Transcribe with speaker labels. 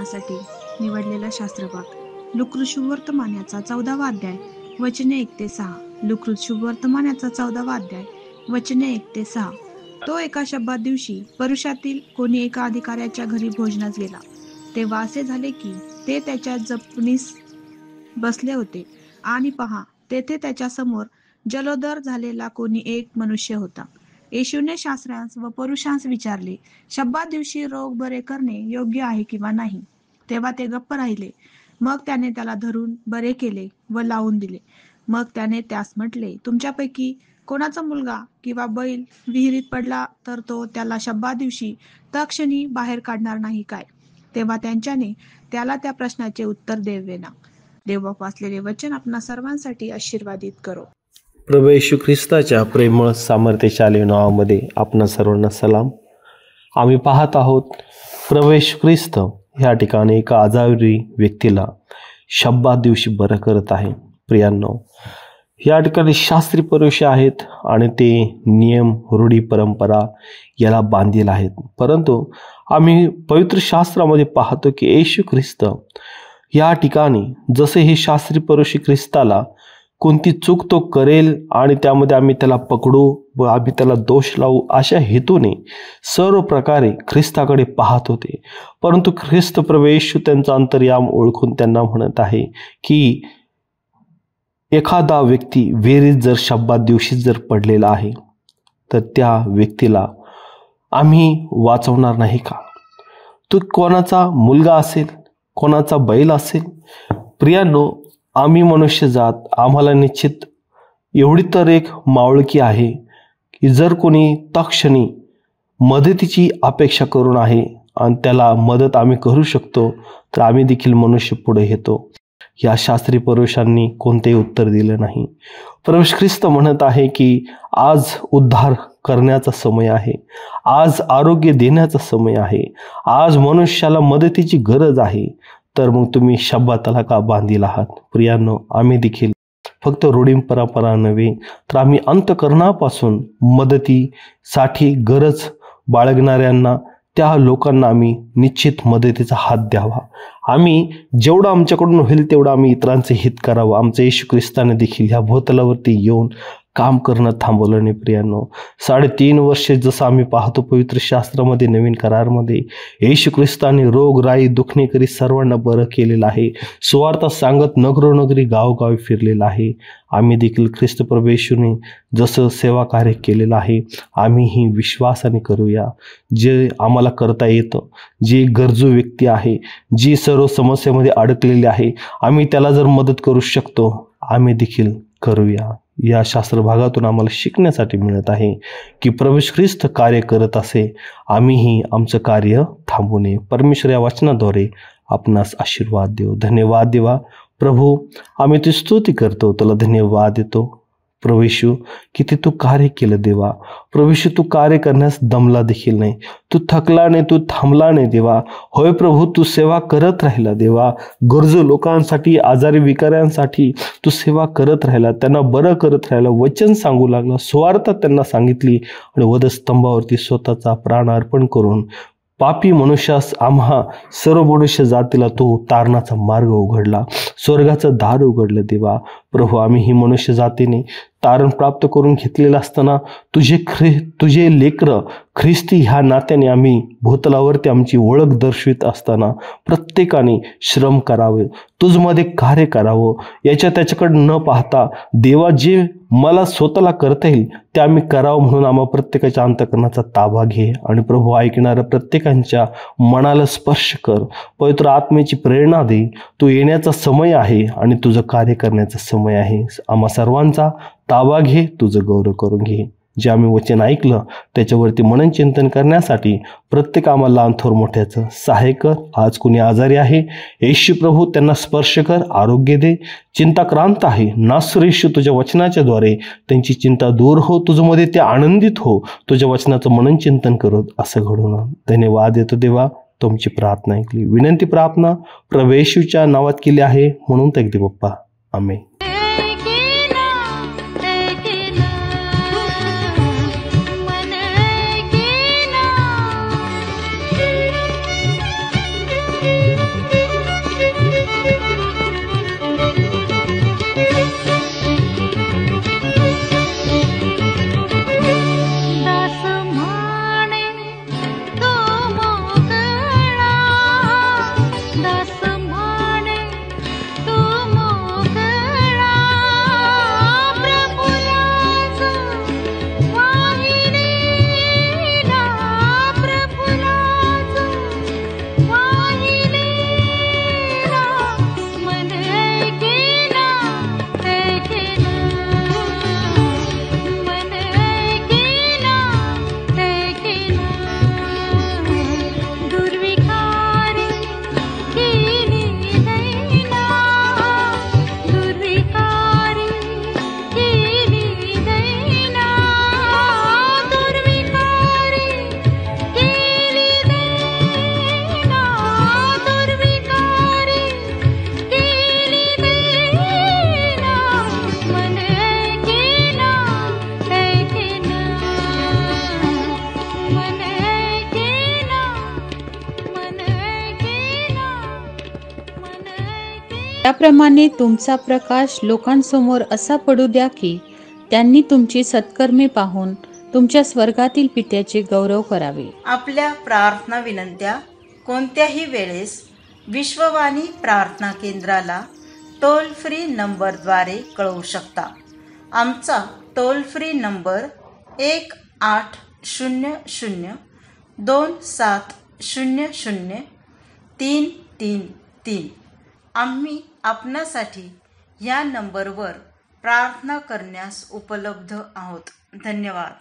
Speaker 1: ध्यानासाठी निवडलेला शास्त्रभाग लूका शुभवर्तमान याचा 14वा अध्याय वचने 1 ते 6. लूका शुभवर्तमान याचा 14वा अध्याय वचने 1 ते 6. तो एका शब्दात दिवशी परुषातील कोणी एका अधिकाऱ्याच्या घरी भोजनास गेला. तेव्हा असे झाले की ते त्याच्या जपणीस बसले होते आणि पहा, तेथे त्याच्या समोर जलोदर झालेला कोणी एक मनुष्य होता. येशूने शास्त्र्यांस व परुषांस विचारले, शब्दात दिवशी रोग बरे करणे योग्य आहे किंवा नाही? तेव्हा ते गप्प राहिले. मग त्याने त्याला धरून बरे केले व लावून दिले. मग त्याने त्यास म्हटले, तुमच्यापैकी कोणाचा मुलगा किंवा बैल विहिरीत पडला तर तो त्याला शब्दात दिवशी तत्क्षणी बाहेर काढणार नाही काय? तेव्हा त्यांच्याने त्याला त्या प्रश्नाचे उत्तर देवेना. देवबाप असलेले वचन आपणा सर्वांसाठी आशीर्वादित करो.
Speaker 2: प्रभू येशू ख्रिस्ताच्या प्रेमळ सामर्थ्यशाली नावामध्ये आपणा सर्वांना सलाम. आम्ही पाहत आहोत प्रभू येशू ख्रिस्त ह्या ठिकाणी एका आजारी व्यक्तीला शब्दात दिवशी बरं करत आहे. प्रियांनो, या ठिकाणी शास्त्री पुरुष आहेत आणि ते नियम, रूढी, परंपरा याला बांधील आहेत. परंतु आम्ही पवित्र शास्त्रामध्ये पाहतो की येशू ख्रिस्त या ठिकाणी जसे हे शास्त्री पुरुष ख्रिस्ताला कोणती चूक तो करेल आणि त्यामध्ये आम्ही त्याला पकडू व आम्ही त्याला दोष लावू अशा हेतूने सर्व प्रकारे ख्रिस्ताकडे पाहत होते. परंतु ख्रिस्त प्रभू येशू त्यांचा अंतर्याम ओळखून त्यांना म्हणत आहे की एखादा व्यक्ती विहिरीत जर शब्दात दिवशी जर पडलेला आहे तर त्या व्यक्तीला आम्ही वाचवणार नाही का? तो कोणाचा मुलगा असेल, कोणाचा बैल असेल. प्रियांनो, आम्ही मनुष्य जात, आम्हाला निश्चित एवढी तर एक मावळकी आहे की जर कोणी तत्क्षणी मदतीची अपेक्षा करून आहे आणि त्याला मदत आम्ही करू शकतो तर आम्ही देखील मनुष्य पुढे येतो. या शास्त्री पुरुषांनी कोणतेही उत्तर दिले नाही. प्रभू ख्रिस्त म्हणत आहे की आज उद्धार करण्याचा समय आहे, आज आरोग्य देण्याचा समय आहे, आज मनुष्याला मदतीची गरज आहे. तर मग तुम्ही शब्दाला का बांधील आहात? प्रियांनो, आम्ही देखील फक्त रूढी परंपरा नव्हे तर आम्ही अंतःकरणापासून मदतीसाठी गरज बाळगणाऱ्यांना, त्या लोकांना आम्ही निश्चित मदतीचा हात द्यावा. आम्ही जेवढं आमच्याकडून होईल तेवढं आम्ही इतरांचे हित करावं. आमच्या येशू ख्रिस्ताने देखील ह्या भूतलावरती येऊन काम करणं थांबवलं नाही. प्रियांनो, 3.5 वर्षे जसं आम्ही पाहतो पवित्र शास्त्रामध्ये, नवीन करारमध्ये येशू ख्रिस्ताने रोग, राई, दुखणे करी सर्वांना बरं केलेलं आहे. सुवार्ता सांगत नगरोनगरी गावोगावी फिरलेलं आहे. आम्ही देखील ख्रिस्त प्रभू येशूने जसं सेवा कार्य केलेलं आहे आम्हीही विश्वासाने करूया. जे आम्हाला करता येतं, जे गरजू व्यक्ती आहे, जी सर्व समस्येमध्ये अडकलेली आहे, आम्ही त्याला जर मदत करू शकतो आम्ही देखील करूया. या शास्त्र भागातून आम्हाला शिकण्यासाठी मिळत आहे की प्रभू ख्रिस्त कार्य करत असे, आम्हीही आमचं कार्य थांबू नये. परमेश्वर या वचनाद्वारे आपणास आशीर्वाद देव. धन्यवाद देवा. प्रभू, आम्ही तुझी स्तुती करतो, तुला धन्यवाद देतो. प्रभू येशू, किती तू कार्य केलं देवा. प्रभू येशू, तू कार्य करण्यास दमला देखील नाही, तू थकला नाही, तू थांबला नाही देवा. होय प्रभू, तू सेवा करत राहिला देवा. गरजू लोकांसाठी, आजारी विकाऱ्यांसाठी तू सेवा करत राहिला, त्यांना बरं करत राहिला, वचन सांगू लागला, सुवार्ता त्यांना सांगितली आणि वधस्तंभावरती स्वतःचा प्राण अर्पण करून पापी मनुष्यास, आम्हा सर्व मनुष्य जातीला तो तारणाचा मार्ग उघडला, स्वर्गाचं दार उघडलं देवा. प्रभू, आम्ही ही मनुष्य जातीने तारण प्राप्त करून घेतलेलं असताना तुझे लेकरं ख्रिस्ती ह्या नात्याने आम्ही भूतलावरती आमची ओळख दर्शवित असताना प्रत्येकाने श्रम करावे, तुझमध्ये कार्य करावं, त्याच्याकडे न पाहता देवा जे मला स्वतःला करता येईल ते आम्ही करावं म्हणून आम्हा प्रत्येकाच्या अंतःकरणाचा ताबा घे. आणि प्रभू, ऐकणाऱ्या प्रत्येकांच्या मनाला स्पर्श कर, पवित्र आत्म्याची प्रेरणा दे. तू येण्याचा समय आहे आणि तुझं कार्य करण्याचा समय आहे. आम्हा सर्वांचा ताबा घे, तुझं गौरव करून घे. जे आम्ही वचन ऐकलं त्याच्यावरती मननचिंतन करण्यासाठी प्रत्येक आम्हाला लहान थोर मोठ्याचं सहाय्य कर. आज कुणी आजारी आहे, येशू प्रभू त्यांना स्पर्श कर, आरोग्य दे. चिंताक्रांत आहे, नासर येशू तुझ्या वचनाच्या द्वारे त्यांची चिंता दूर हो, तुझ्यामध्ये ते आनंदित हो, तुझ्या वचनाचं मननचिंतन करत असं घडून. धन्यवाद देतो देवा, तुमची प्रार्थना ऐकली. विनंती प्रार्थना प्रभू येशूच्या नावात केली आहे म्हणून ऐकते बाप्पा. आमेन.
Speaker 3: त्याप्रमाणे तुमचा प्रकाश लोकांसमोर असा पडू द्या की त्यांनी तुमची सत्कर्मे पाहून तुमच्या स्वर्गातील पित्याचे गौरव करावे.
Speaker 4: आपल्या प्रार्थना विनंत्या कोणत्याही वेळेस विश्ववाणी प्रार्थना केंद्राला टोल फ्री नंबरद्वारे कळवू शकता. आमचा टोल फ्री नंबर 1-800-2700-333. आम्ही आपणासाठी या नंबरवर प्रार्थना करण्यास उपलब्ध आहोत. धन्यवाद.